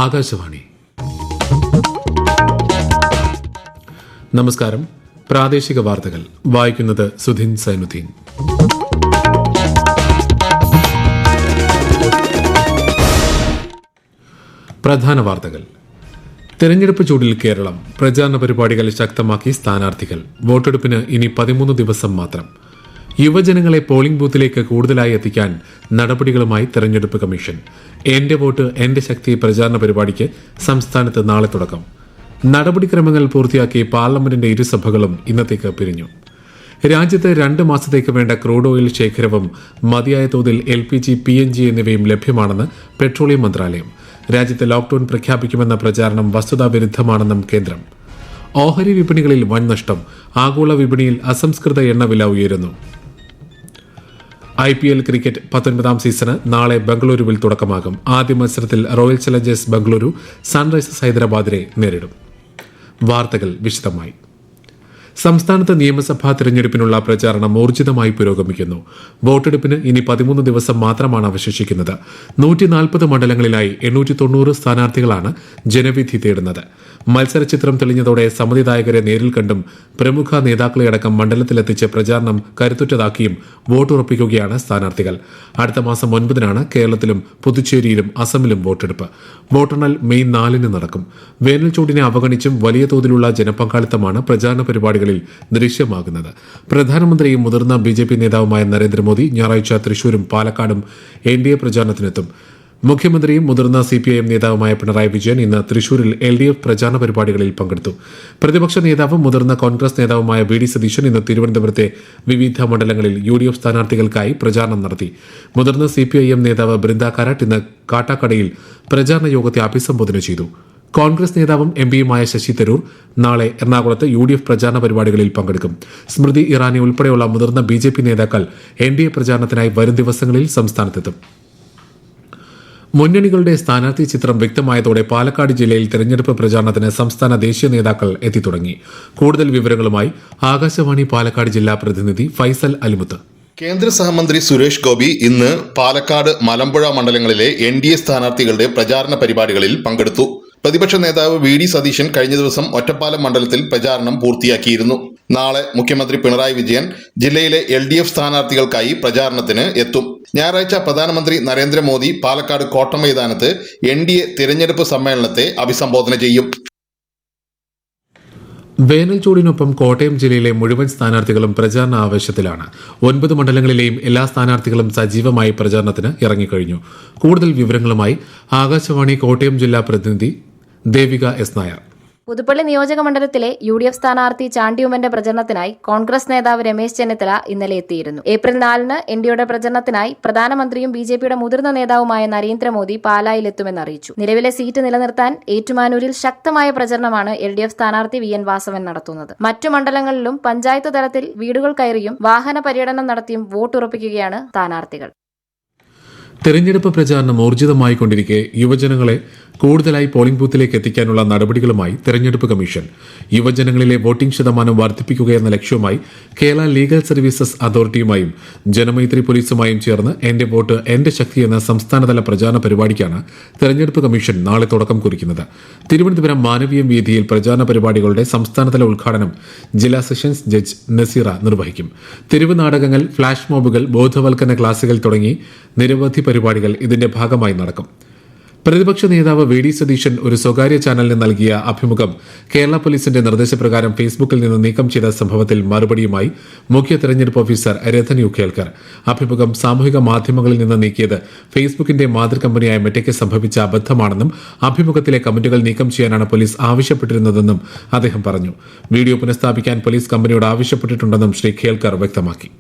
ആകാശവാണി. നമസ്കാരം. പ്രാദേശിക വാർത്തകൾ വായിക്കുന്നത് സുധിൻ സൈനുദ്ദീൻ. പ്രധാന വാർത്തകൾ. തെരഞ്ഞെടുപ്പ് ചൂടിൽ കേരളം. പ്രചാരണ പരിപാടികൾ ശക്തമാക്കി സ്ഥാനാർത്ഥികൾ. വോട്ടെടുപ്പിന് ഇനി 13 ദിവസം മാത്രം. യുവജനങ്ങളെ പോളിംഗ് ബൂത്തിലേക്ക് കൂടുതലായി എത്തിക്കാൻ നടപടികളുമായി തെരഞ്ഞെടുപ്പ് കമ്മീഷൻ. എന്റെ വോട്ട് എന്റെ ശക്തി പ്രചാരണ പരിപാടിക്ക് സംസ്ഥാനത്ത് നാളെ തുടക്കം. നടപടിക്രമങ്ങൾ പൂർത്തിയാക്കി പാർലമെന്റിന്റെ ഇരുസഭകളും ഇന്നത്തേക്ക് പിരിഞ്ഞു. രാജ്യത്ത് 2 മാസത്തേക്ക് വേണ്ട ക്രൂഡ് ഓയിൽ ശേഖരവും മതിയായ തോതിൽ LPG, PNG എന്നിവയും ലഭ്യമാണെന്ന് പെട്രോളിയം മന്ത്രാലയം. രാജ്യത്ത് ലോക്ഡൌൺ പ്രഖ്യാപിക്കുമെന്ന പ്രചാരണം വസ്തുതാവിരുദ്ധമാണെന്നും കേന്ദ്രം. ഓഹരി വിപണികളിൽ വൻ നഷ്ടം. ആഗോള വിപണിയിൽ അസംസ്കൃത എണ്ണവില ഉയരുന്നു. IPL ക്രിക്കറ്റ് 19ാം സീസണ് നാളെ ബംഗളൂരുവിൽ തുടക്കമാകും. ആദ്യ മത്സരത്തിൽ റോയൽ ചലഞ്ചേഴ്സ് ബംഗളൂരു സൺറൈസേഴ്സ് ഹൈദരാബാദിനെ നേരിടും. വാർത്തകൾ വിശദമായി. സംസ്ഥാനത്ത് നിയമസഭാ തെരഞ്ഞെടുപ്പിനുള്ള പ്രചാരണം ഊർജിതമായി പുരോഗമിക്കുന്നു. വോട്ടെടുപ്പിന് ഇനി 13 ദിവസം മാത്രമാണ് അവശേഷിക്കുന്നത്. 140 മണ്ഡലങ്ങളിലായി 890 സ്ഥാനാർത്ഥികളാണ് ജനവിധി തേടുന്നത്. മത്സരചിത്രം തെളിഞ്ഞതോടെ സമ്മതിദായകരെ നേരിൽ കണ്ടും പ്രമുഖ നേതാക്കളെയടക്കം മണ്ഡലത്തിലെത്തിച്ച് പ്രചാരണം കരുത്തുറ്റതാക്കിയും വോട്ടുറപ്പിക്കുകയാണ് സ്ഥാനാർത്ഥികൾ. അടുത്ത മാസം 9-നാണ് കേരളത്തിലും പുതുച്ചേരിയിലും അസമിലും വോട്ടെടുപ്പ്. വോട്ടെണ്ണൽ മെയ് 4-ന് നടക്കും. വേനൽ ചൂടിനെ അവഗണിച്ചും വലിയ തോതിലുള്ള ജനപങ്കാളിത്തമാണ് പ്രചാരണ പരിപാടികളിൽ ദൃശ്യമാകുന്നത്. പ്രധാനമന്ത്രിയും മുതിർന്ന BJP നേതാവുമായ നരേന്ദ്രമോദി ഞായറാഴ്ച തൃശൂരും പാലക്കാടും NDA പ്രചാരണത്തിനെത്തും. മുഖ്യമന്ത്രിയും മുതിർന്ന CPIM നേതാവുമായ പിണറായി വിജയൻ ഇന്ന് തൃശൂരിൽ LDF പ്രചാരണ പരിപാടികളിൽ പങ്കെടുത്തു. പ്രതിപക്ഷ നേതാവും മുതിർന്ന കോൺഗ്രസ് നേതാവുമായ VD സതീശൻ ഇന്ന് തിരുവനന്തപുരത്തെ വിവിധ മണ്ഡലങ്ങളിൽ UDF സ്ഥാനാർത്ഥികൾക്കായി പ്രചാരണം നടത്തി. മുതിർന്ന CPIM നേതാവ് ബൃന്ദ കാരാട്ട് ഇന്ന് കാട്ടാക്കടയിൽ പ്രചാരണ യോഗത്തെ അഭിസംബോധന ചെയ്തു. കോൺഗ്രസ് നേതാവും MPയുമായ ശശി തരൂർ നാളെ എറണാകുളത്ത് UDF പ്രചാരണ പരിപാടികളിൽ പങ്കെടുക്കും. സ്മൃതി ഇറാനി ഉൾപ്പെടെയുള്ള മുതിർന്ന BJP നേതാക്കൾ NDA പ്രചാരണത്തിനായി വരും ദിവസങ്ങളിൽ സംസ്ഥാനത്തെത്തും. മുന്നണികളുടെ സ്ഥാനാർത്ഥി ചിത്രം വ്യക്തമായതോടെ പാലക്കാട് ജില്ലയിൽ തെരഞ്ഞെടുപ്പ് പ്രചാരണത്തിന് സംസ്ഥാന ദേശീയ നേതാക്കൾ എത്തിത്തുടങ്ങി. കൂടുതൽ വിവരങ്ങളുമായി ആകാശവാണി പാലക്കാട് ജില്ലാ പ്രതിനിധി ഫൈസൽ അലിമുത്ത്. കേന്ദ്ര സഹമന്ത്രി സുരേഷ് ഗോപി ഇന്ന് പാലക്കാട്, മലമ്പുഴ മണ്ഡലങ്ങളിലെ NDA സ്ഥാനാർത്ഥികളുടെ പ്രചാരണ പരിപാടികളിൽ പങ്കെടുത്തു. പ്രതിപക്ഷ നേതാവ് VD സതീശൻ കഴിഞ്ഞ ദിവസം ഒറ്റപ്പാലം മണ്ഡലത്തിൽ പ്രചാരണം പൂർത്തിയാക്കിയിരുന്നു. നാളെ മുഖ്യമന്ത്രി പിണറായി വിജയൻ ജില്ലയിലെ LDF സ്ഥാനാർത്ഥികൾക്കായി പ്രചാരണത്തിന് എത്തും. ഞായറാഴ്ച പ്രധാനമന്ത്രി നരേന്ദ്രമോദി പാലക്കാട് കോട്ടമൈതാനത്ത് NDA തിരഞ്ഞെടുപ്പ് സമ്മേളനത്തെ അഭിസംബോധന ചെയ്യും. വേനൽ ചൂടിനൊപ്പം കോട്ടയം ജില്ലയിലെ മുഴുവൻ സ്ഥാനാർത്ഥികളും പ്രചാരണ ആവേശത്തിലാണ്. 9 മണ്ഡലങ്ങളിലെയും എല്ലാ സ്ഥാനാർത്ഥികളും സജീവമായി പ്രചാരണത്തിന് ഇറങ്ങിക്കഴിഞ്ഞു. കൂടുതൽ വിവരങ്ങളുമായി ആകാശവാണി കോട്ടയം ജില്ലാ പ്രതിനിധി ദേവിക S. നായർ. പുതുപ്പള്ളി നിയോജക മണ്ഡലത്തിലെ UDF സ്ഥാനാർത്ഥി ചാണ്ടിയുമ്മന്റെ പ്രചരണത്തിനായി കോൺഗ്രസ് നേതാവ് രമേശ് ചെന്നിത്തല ഇന്നലെ എത്തിയിരുന്നു. ഏപ്രിൽ 4-ന് NDAയുടെ പ്രചരണത്തിനായി പ്രധാനമന്ത്രിയും BJPയുടെ മുതിർന്ന നേതാവുമായ നരേന്ദ്രമോദി പാലായിലെത്തുമെന്ന് അറിയിച്ചു. നിലവിലെ സീറ്റ് നിലനിർത്താൻ ഏറ്റുമാനൂരിൽ ശക്തമായ പ്രചരണമാണ് LDF സ്ഥാനാർത്ഥി VN വാസവൻ നടത്തുന്നത്. മറ്റു മണ്ഡലങ്ങളിലും പഞ്ചായത്ത് തലത്തിൽ വീടുകൾ കയറിയും വാഹന പര്യടനം നടത്തിയും വോട്ടുറപ്പിക്കുകയാണ് സ്ഥാനാർത്ഥികൾ. തെരഞ്ഞെടുപ്പ് പ്രചാരണം ഊർജിതമായിക്കൊണ്ടിരിക്കെ യുവജനങ്ങളെ കൂടുതലായി പോളിംഗ് ബൂത്തിലേക്ക് എത്തിക്കാനുള്ള നടപടികളുമായി തെരഞ്ഞെടുപ്പ് കമ്മീഷൻ. യുവജനങ്ങളിലെ വോട്ടിംഗ് ശതമാനം വർദ്ധിപ്പിക്കുകയെന്ന ലക്ഷ്യവുമായി കേരള ലീഗൽ സർവീസസ് അതോറിറ്റിയുമായും ജനമൈത്രി പോലീസുമായും ചേർന്ന് എന്റെ വോട്ട് എന്റെ ശക്തി എന്ന സംസ്ഥാനതല പ്രചാരണ പരിപാടിക്കാണ് തെരഞ്ഞെടുപ്പ് കമ്മീഷൻ നാളെ തുടക്കം കുറിക്കുന്നത്. തിരുവനന്തപുരം മാനവീയം വീഥിയിൽ പ്രചാരണ പരിപാടികളുടെ സംസ്ഥാനതല ഉദ്ഘാടനം ജില്ലാ സെഷൻസ് ജഡ്ജ് നസീറ നിർവഹിക്കും. തെരുവ് നാടകങ്ങൾ, ഫ്ളാഷ് മോബുകൾ, ബോധവൽക്കരണ ക്ലാസുകൾ തുടങ്ങി നിരവധി പരിപാടികൾ ഇതിന്റെ ഭാഗമായി നടക്കും. പ്രതിപക്ഷ നേതാവ് VD സതീശൻ ഒരു സ്വകാര്യ ചാനലിന് നൽകിയ അഭിമുഖം കേരള പോലീസിന്റെ നിർദ്ദേശപ്രകാരം ഫേസ്ബുക്കിൽ നിന്ന് നീക്കം ചെയ്ത സംഭവത്തിൽ മറുപടിയുമായി മുഖ്യ തെരഞ്ഞെടുപ്പ് ഓഫീസർ രതൻ യു കേൽക്കർ. അഭിമുഖം സാമൂഹിക മാധ്യമങ്ങളിൽ നിന്ന് നീക്കിയത് ഫേസ്ബുക്കിന്റെ മാതൃകമ്പനിയായ മെറ്റയ്ക്ക് സംഭവിച്ച അബദ്ധമാണെന്നും അഭിമുഖത്തിലെ കമന്റുകൾ നീക്കം ചെയ്യാനാണ് പോലീസ് ആവശ്യപ്പെട്ടിരുന്നതെന്നും അദ്ദേഹം പറഞ്ഞു. വീഡിയോ പുനഃസ്ഥാപിക്കാൻ പോലീസ് കമ്പനിയോട് ആവശ്യപ്പെട്ടിട്ടുണ്ടെന്നും ശ്രീ കേൽക്കർ വ്യക്തമാക്കി.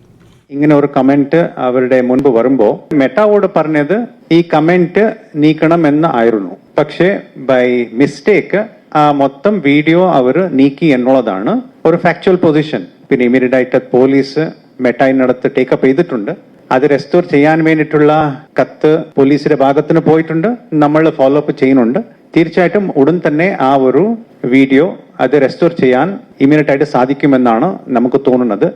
ഇങ്ങനെ ഒരു കമന്റ് അവരുടെ മുൻപ് വരുമ്പോ മെറ്റാവോട് പറഞ്ഞത് ഈ കമന്റ് നീക്കണം എന്ന് ആയിരുന്നു. പക്ഷേ ബൈ മിസ്റ്റേക്ക് ആ മൊത്തം വീഡിയോ അവർ നീക്കി എന്നുള്ളതാണ് ഒരു ഫാക്ച്വൽ പൊസിഷൻ. പിന്നെ ഇമീഡിയറ്റ് ആയിട്ട് പോലീസ് മെറ്റായിനടുത്ത് ടേക്കപ്പ് ചെയ്തിട്ടുണ്ട്. അത് റെസ്റ്റോർ ചെയ്യാൻ വേണ്ടിയിട്ടുള്ള കത്ത് പോലീസിന്റെ ഭാഗത്തിന് പോയിട്ടുണ്ട്. നമ്മൾ ഫോളോ അപ്പ് ചെയ്യുന്നുണ്ട്. തീർച്ചയായിട്ടും ഉടൻ തന്നെ ആ ഒരു വീഡിയോ അത് റെസ്റ്റോർ ചെയ്യാൻ ഇമീഡിയറ്റ് ആയിട്ട് സാധിക്കുമെന്നാണ് നമുക്ക് തോന്നുന്നത്.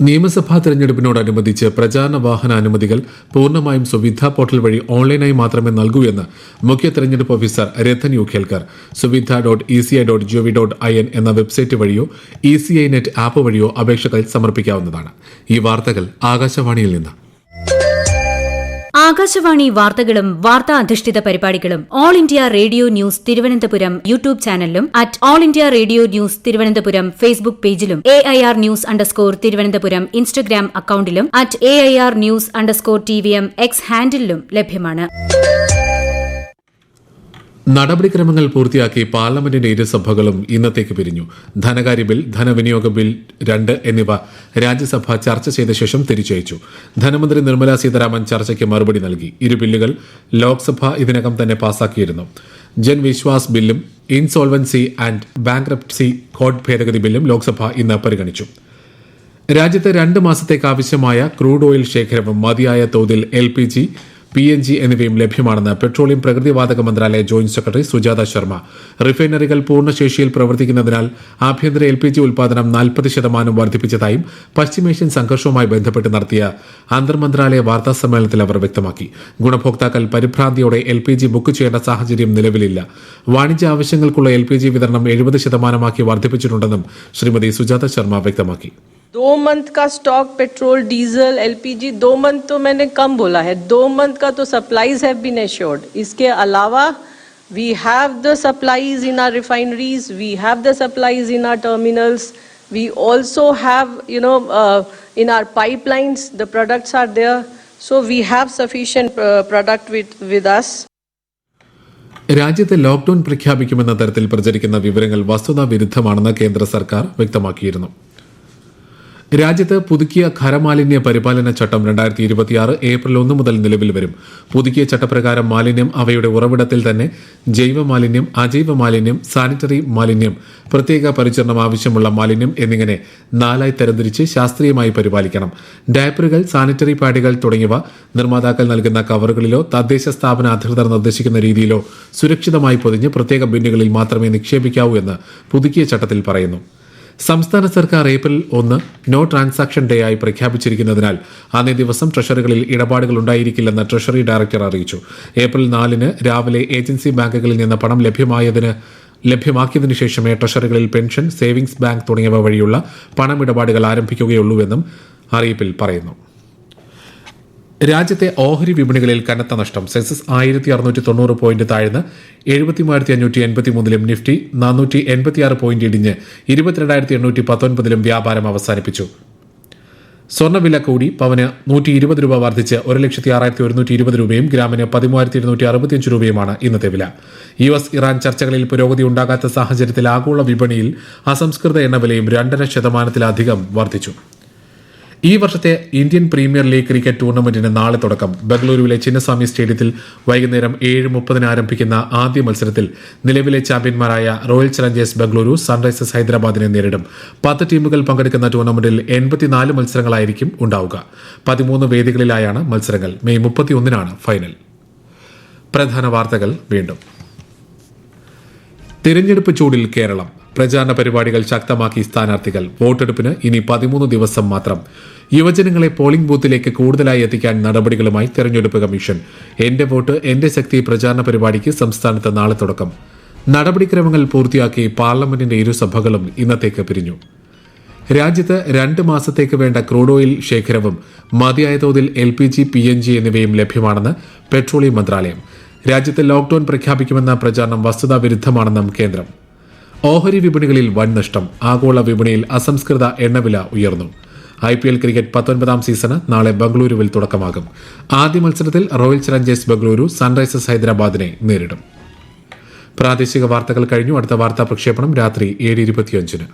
നിയമസഭാ തെരഞ്ഞെടുപ്പിനോടനുബന്ധിച്ച് പ്രചാരണ വാഹന അനുമതികൾ പൂർണ്ണമായും സുവിധ പോർട്ടൽ വഴി ഓൺലൈനായി മാത്രമേ നൽകൂ എന്ന് മുഖ്യ തെരഞ്ഞെടുപ്പ് officer Ratan U Khelkar suvidha.eci.gov.in എന്ന വെബ്സൈറ്റ് വഴിയോ ECI നെറ്റ് ആപ്പ് വഴിയോ അപേക്ഷകൾ സമർപ്പിക്കാവുന്നതാണ്. ഈ വാർത്തകൾ ആകാശവാണിയിൽ നിന്ന്. ആകാശവാണി വാർത്തകളും വാർത്താ അധിഷ്ഠിത പരിപാടികളും all India radio news Thiruvananthapuram YouTube ചാനലിലും @all India radio news Thiruvananthapuram Facebook പേജിലും AIR ന്യൂസ് തിരുവനന്തപുരം ഇൻസ്റ്റഗ്രാം അക്കൌണ്ടിലും @AIR ന്യൂസ്_TVM X ഹാൻഡിലും ലഭ്യമാണ്. നടപടിക്രമങ്ങൾ പൂർത്തിയാക്കി പാർലമെന്റിന്റെ ഇരുസഭകളും ഇന്നത്തേക്ക് പിരിഞ്ഞു. ധനകാര്യ ബിൽ, ധനവിനിയോഗ ബിൽ 2 എന്നിവ രാജ്യസഭ ചർച്ച ചെയ്ത ശേഷം തിരിച്ചയച്ചു. ധനമന്ത്രി നിർമ്മല സീതാരാമൻ ചർച്ചയ്ക്ക് മറുപടി നൽകി. ഇരു ബില്ലുകൾ ലോക്സഭ ഇതിനകം തന്നെ പാസാക്കിയിരുന്നു. ജൻവിശ്വാസ് ബില്ലും ഇൻസോൾവൻസി ആൻഡ് ബാങ്ക്രപ്സി കോഡ് ഭേദഗതി ബില്ലും ലോക്സഭ ഇന്ന് പരിഗണിച്ചു. രാജ്യത്ത് 2 മാസത്തേക്ക് ആവശ്യമായ ക്രൂഡ് ഓയിൽ ശേഖരവും മതിയായ തോതിൽ LPG, PNG എന്നിവയും ലഭ്യമാണെന്ന് പെട്രോളിയം പ്രകൃതിവാതക മന്ത്രാലയ ജോയിന്റ് സെക്രട്ടറി സുജാത ശർമ്മ. റിഫൈനറികൾ പൂർണ്ണശേഷിയിൽ പ്രവർത്തിക്കുന്നതിനാൽ ആഭ്യന്തര LPG ഉൽപാദനം 40% വർദ്ധിപ്പിച്ചതായും പശ്ചിമേഷ്യൻ സംഘർഷവുമായി ബന്ധപ്പെട്ട് നടത്തിയ അന്തർമന്ത്രാലയ വാർത്താ സമ്മേളനത്തിൽ അവർ വ്യക്തമാക്കി. ഗുണഭോക്താക്കൾ പരിഭ്രാന്തിയോടെ LPG ബുക്ക് ചെയ്യേണ്ട സാഹചര്യം നിലവിലില്ല. വാണിജ്യ ആവശ്യങ്ങൾക്കുള്ള LPG വിതരണം 70% വർദ്ധിപ്പിച്ചിട്ടുണ്ടെന്നും ശ്രീമതി സുജാത ശർമ്മ വ്യക്തമാക്കി. 2 मंथ का stock petrol, diesel, LPG 2 month तो मैंने कम बोला है, 2 मंथ का तो सप्लाईज हैव बीन एश्योर्ड. इसके अलावा we have the supplies in our refineries, we have the supplies in our terminals, we also have in our pipelines the products are there, so we have sufficient product with us. രാജ്യത്ത് lockdown പ്രഖ്യാപിക്കുമെന്ന തരത്തിൽ പ്രചരിക്കുന്ന വിവരങ്ങൾ വസ്തുതാ വിരുദ്ധമാണെന്ന് കേന്ദ്ര സർക്കാർ വ്യക്തമാക്കിയിരുന്നു. രാജ്യത്ത് പുതുക്കിയ ഖരമാലിന്യ പരിപാലന ചട്ടം 2026 ഏപ്രിൽ 1 മുതൽ നിലവിൽ വരും. പുതുക്കിയ ചട്ടപ്രകാരം മാലിന്യം അവയുടെ ഉറവിടത്തിൽ തന്നെ ജൈവ മാലിന്യം, അജൈവ മാലിന്യം, സാനിറ്ററി മാലിന്യം, പ്രത്യേക പരിചരണം ആവശ്യമുള്ള മാലിന്യം എന്നിങ്ങനെ 4 തരംതിരിച്ച് ശാസ്ത്രീയമായി പരിപാലിക്കണം. ഡയപ്പറുകൾ, സാനിറ്ററി പാഡുകൾ തുടങ്ങിയവ നിർമ്മാതാക്കൾ നൽകുന്ന കവറുകളിലോ തദ്ദേശ സ്ഥാപന അധികൃതർ നിർദ്ദേശിക്കുന്ന രീതിയിലോ സുരക്ഷിതമായി പൊതിഞ്ഞ് പ്രത്യേക ബിന്നുകളിൽ മാത്രമേ നിക്ഷേപിക്കാവൂ എന്ന് പുതുക്കിയ ചട്ടത്തിൽ പറയുന്നു. സംസ്ഥാന സർക്കാർ ഏപ്രിൽ 1 നോ ട്രാൻസാക്ഷൻ ഡേ ആയി പ്രഖ്യാപിച്ചിരിക്കുന്നതിനാൽ അന്നേ ദിവസം ട്രഷറികളിൽ ഇടപാടുകൾ ഉണ്ടായിരിക്കില്ലെന്ന് ട്രഷറി ഡയറക്ടർ അറിയിച്ചു. ഏപ്രിൽ 4 രാവിലെ ഏജൻസി ബാങ്കുകളിൽ നിന്ന് പണം ലഭ്യമാക്കിയതിനു ശേഷമേ ട്രഷറികളിൽ പെൻഷൻ, സേവിംഗ്സ് ബാങ്ക് തുടങ്ങിയവ വഴിയുള്ള പണമിടപാടുകൾ ആരംഭിക്കുകയുള്ളൂവെന്നും അറിയിപ്പിൽ പറയുന്നു. രാജ്യത്തെ ഓഹരി വിപണികളിൽ കനത്ത നഷ്ടം. സെൻസസ് 1690 പോയിന്റ് താഴ്ന്ന് 73,583-ലും നിഫ്റ്റി 486 പോയിന്റ് ഇടിഞ്ഞ് 22,819-ലും വ്യാപാരം അവസാനിപ്പിച്ചു. സ്വർണ്ണവില കൂടി. പവന് 120 രൂപ വർദ്ധിച്ച് 1,06,120 രൂപയും ഗ്രാമിന് 13,265 രൂപയുമാണ് ഇന്നത്തെ വില. US ഇറാൻ ചർച്ചകളിൽ പുരോഗതി ഉണ്ടാകാത്ത സാഹചര്യത്തിൽ ആഗോള വിപണിയിൽ അസംസ്കൃത എണ്ണവിലയും 2.5% വർദ്ധിച്ചു. ഈ വർഷത്തെ ഇന്ത്യൻ പ്രീമിയർ ലീഗ് ക്രിക്കറ്റ് ടൂർണമെന്റിന് നാളെ തുടക്കം. ബംഗളൂരുവിലെ ചിന്നസ്വാമി സ്റ്റേഡിയത്തിൽ വൈകുന്നേരം 7:30 ആരംഭിക്കുന്ന ആദ്യ മത്സരത്തിൽ നിലവിലെ ചാമ്പ്യന്മാരായ റോയൽ ചലഞ്ചേഴ്സ് ബംഗളൂരു സൺറൈസേഴ്സ് ഹൈദരാബാദിനെ നേരിടും. 10 ടീമുകൾ പങ്കെടുക്കുന്ന ടൂർണമെന്റിൽ 84 മത്സരങ്ങളായിരിക്കും ഉണ്ടാവുക. 13 വേദികളിലായാണ് മത്സരങ്ങൾ. മെയ് 31-നാണ് ഫൈനൽ. പ്രധാന വാർത്തകൾ വീണ്ടും. തിരഞ്ഞെടുപ്പ് ചൂടിൽ കേരളം. പ്രചാരണ പരിപാടികൾ ശക്തമാക്കി സ്ഥാനാർത്ഥികൾ. വോട്ടെടുപ്പിന് ഇനി 13 ദിവസം മാത്രം. യുവജനങ്ങളെ പോളിംഗ് ബൂത്തിലേക്ക് കൂടുതലായി എത്തിക്കാൻ നടപടികളുമായി തെരഞ്ഞെടുപ്പ് കമ്മീഷൻ. എന്റെ വോട്ട് എന്റെ ശക്തി പ്രചാരണ പരിപാടിക്ക് സംസ്ഥാനത്ത് നാളെ തുടക്കം. നടപടിക്രമങ്ങൾ പൂർത്തിയാക്കി പാർലമെന്റിന്റെ ഇരുസഭകളും ഇന്നത്തേക്ക് പിരിഞ്ഞു. രാജ്യത്ത് 2 മാസത്തേക്ക് വേണ്ട ക്രൂഡ് ഓയിൽ ശേഖരവും മതിയായ തോതിൽ LPG, PNG എന്നിവയും ലഭ്യമാണെന്ന് പെട്രോളിയം മന്ത്രാലയം. രാജ്യത്ത് ലോക്ഡൌൺ പ്രഖ്യാപിക്കുമെന്ന പ്രചാരണം വസ്തുതാ വിരുദ്ധമാണെന്നും കേന്ദ്രം. ഓഹരി വിപണികളിൽ വൻ നഷ്ടം. ആഗോള വിപണിയിൽ അസംസ്കൃത എണ്ണവില ഉയർന്നു. IPL ക്രിക്കറ്റ് 19ാം സീസണ് നാളെ ബംഗളൂരുവിൽ തുടക്കമാകും. ആദ്യ മത്സരത്തിൽ റോയൽ ചലഞ്ചേഴ്സ് ബംഗളൂരു സൺറൈസേഴ്സ് ഹൈദരാബാദിനെ നേരിടും. പ്രാദേശിക വാർത്തകൾ കഴിഞ്ഞു. അടുത്ത വാർത്താ പ്രക്ഷേപണം രാത്രി 7:25-ന്.